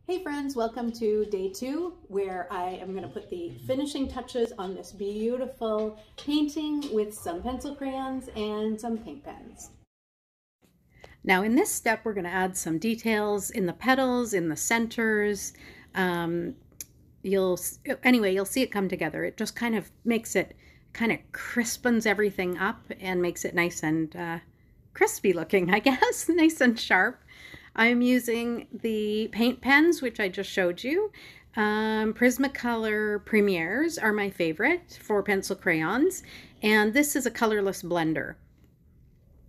Hey friends, welcome to day 2 where I am going to put the finishing touches on this beautiful painting with some pencil crayons and some paint pens. Now in this step we're going to add some details in the petals, in the centers. You'll see it come together. It just kind of makes it, kind of crispens everything up and makes it nice and crispy looking, I guess, nice and sharp. I'm using the paint pens, which I just showed you. Prismacolor Premieres are my favorite for pencil crayons, and this is a colorless blender.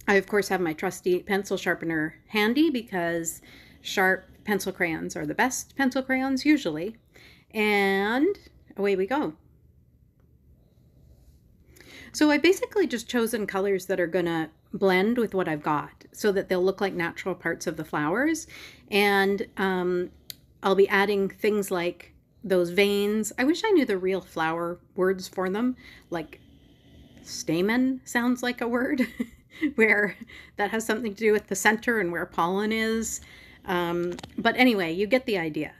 I, of course, have my trusty pencil sharpener handy because sharp pencil crayons are the best pencil crayons usually. And away we go. So I basically just chosen colors that are gonna blend with what I've got so that they'll look like natural parts of the flowers. And I'll be adding things like those veins. I wish I knew the real flower words for them, like stamen sounds like a word, where that has something to do with the center and where pollen is. But anyway, you get the idea.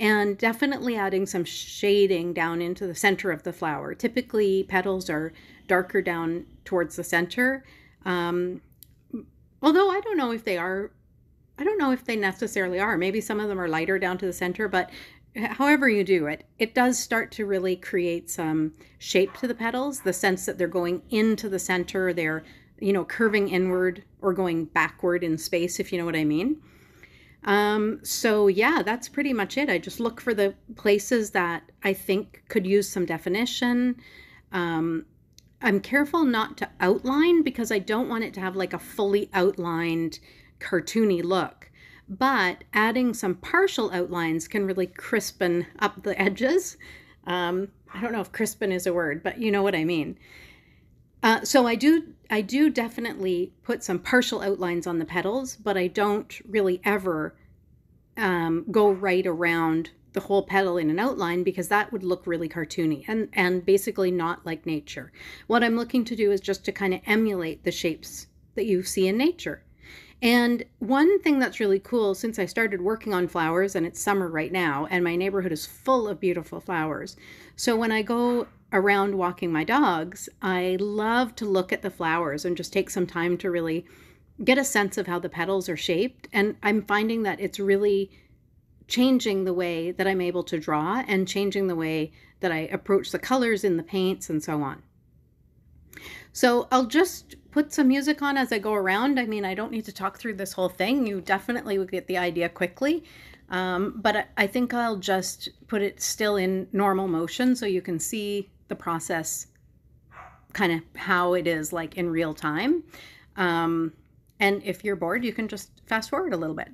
And definitely adding some shading down into the center of the flower. Typically petals are darker down towards the center. Although I don't know if they are, I don't know if they necessarily are. Maybe some of them are lighter down to the center, but however you do it, it does start to really create some shape to the petals, the sense that they're going into the center, they're, you know, curving inward or going backward in space, if you know what I mean. So yeah, that's pretty much it. I just look for the places that I think could use some definition. I'm careful not to outline because I don't want it to have like a fully outlined cartoony look, but adding some partial outlines can really crispen up the edges. I don't know if crispen is a word, but you know what I mean. So I do definitely put some partial outlines on the petals, but I don't really ever go right around the whole petal in an outline because that would look really cartoony and basically not like nature. What I'm looking to do is just to kind of emulate the shapes that you see in nature. And one thing that's really cool, since I started working on flowers, and it's summer right now, and my neighborhood is full of beautiful flowers. So when I go around walking my dogs, I love to look at the flowers and just take some time to really get a sense of how the petals are shaped. And I'm finding that it's really changing the way that I'm able to draw and changing the way that I approach the colors in the paints and so on. So I'll just put some music on as I go around. I mean, I don't need to talk through this whole thing. You definitely will get the idea quickly. But I think I'll just put it still in normal motion so you can see the process, kind of how it is like in real time. And if you're bored, you can just fast forward a little bit.